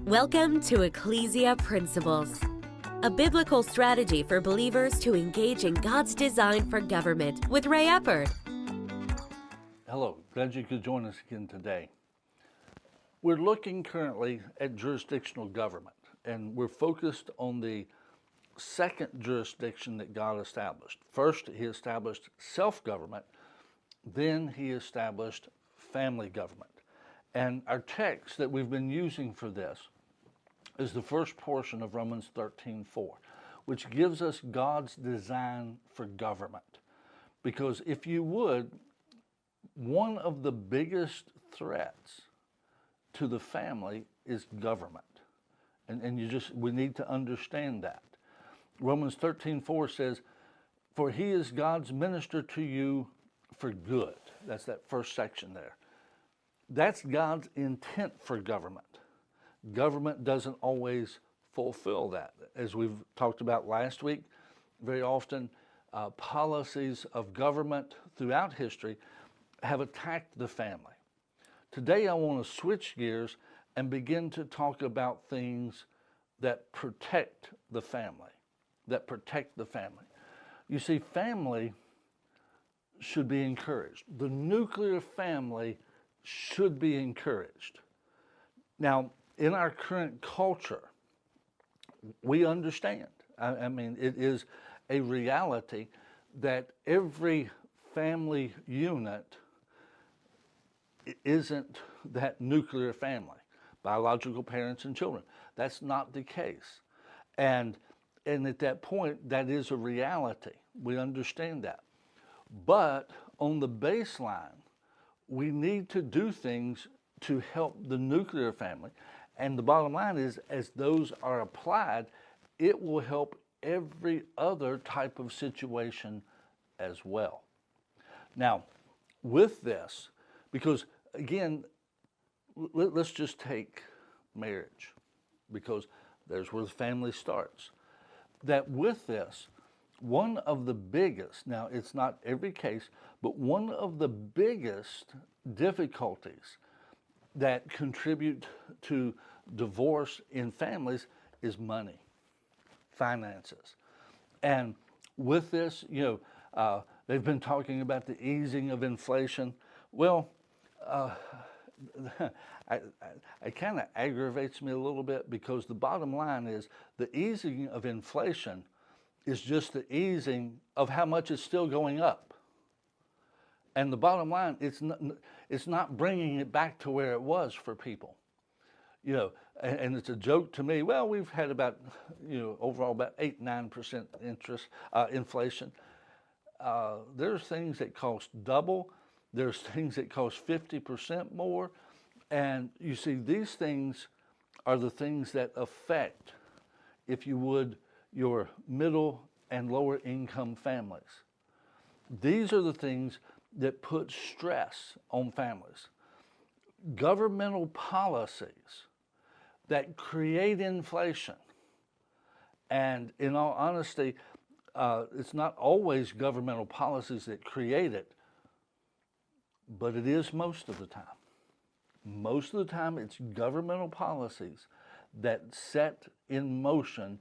Welcome to Ecclesia Principles, a biblical strategy for believers to engage in God's design for government with Ray Eppard. Hello, glad you could join us again today. We're looking currently at jurisdictional government, and we're focused on the second jurisdiction that God established. First, He established self-government, then He established family government. And our text that we've been using for this is the first portion of Romans 13:4, which gives us God's design for government. Because if you would, one of the biggest threats to the family is government. And we need to understand that. Romans 13:4 says, "For he is God's minister to you for good." That's that first section there. That's God's intent for government. Government doesn't always fulfill that. As we've talked about last week, very often policies of government throughout history have attacked the family. Today I want to switch gears and begin to talk about things that protect the family, You see, family should be encouraged. The nuclear family should be encouraged. Now, in our current culture, we understand. I mean, it is a reality that every family unit isn't that nuclear family, biological parents and children. That's not the case. And at that point, that is a reality. We understand that. But on the baseline, we need to do things to help the nuclear family. And the bottom line is, as those are applied, it will help every other type of situation as well. Now, with this, because again, let's just take marriage, because there's where the family starts. That with this, one of the biggest, now it's not every case, but one of the biggest difficulties that contribute to divorce in families is money, finances. And with this, they've been talking about the easing of inflation. Well, it kind of aggravates me a little bit, because the bottom line is the easing of inflation is just the easing of how much is still going up. And the bottom line, it's not bringing it back to where it was for people. And it's a joke to me. Well, we've had about, overall about 8-9% inflation. There's things that cost double. There's things that cost 50% more. And you see, these things are the things that affect, if you would, your middle and lower income families. These are the things that put stress on families. Governmental policies that create inflation. And in all honesty, it's not always governmental policies that create it, but it is most of the time. Most of the time, it's governmental policies that set in motion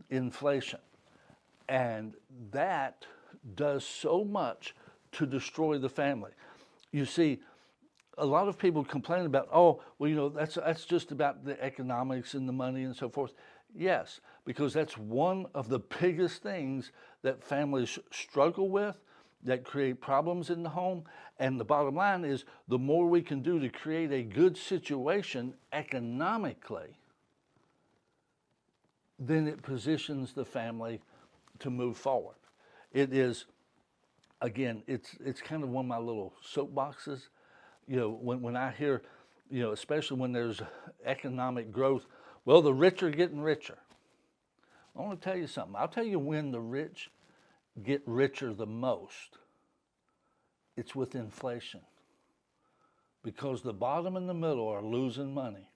inflation. And that does so much to destroy the family. You see, a lot of people complain about, that's just about the economics and the money and so forth. Yes, because that's one of the biggest things that families struggle with, that create problems in the home. And the bottom line is, the more we can do to create a good situation economically, then it positions the family to move forward. It is, again, it's kind of one of my little soapboxes. When I hear, especially when there's economic growth, well, the rich are getting richer. I want to tell you something. I'll tell you when the rich get richer the most. It's with inflation. Because the bottom and the middle are losing money.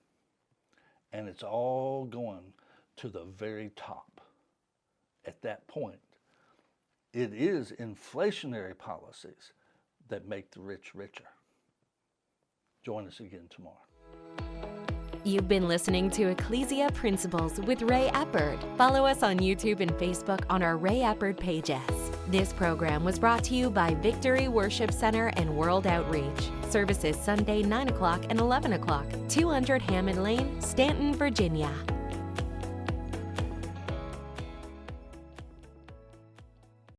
And it's all going to the very top. At that point, it is inflationary policies that make the rich richer. Join us again tomorrow. You've been listening to Ecclesia Principles with Ray Eppard. Follow us on YouTube and Facebook on our Ray Eppard pages. This program was brought to you by Victory Worship Center and World Outreach. Services Sunday 9 o'clock and 11 o'clock, 200 Hammond Lane, Stanton, Virginia.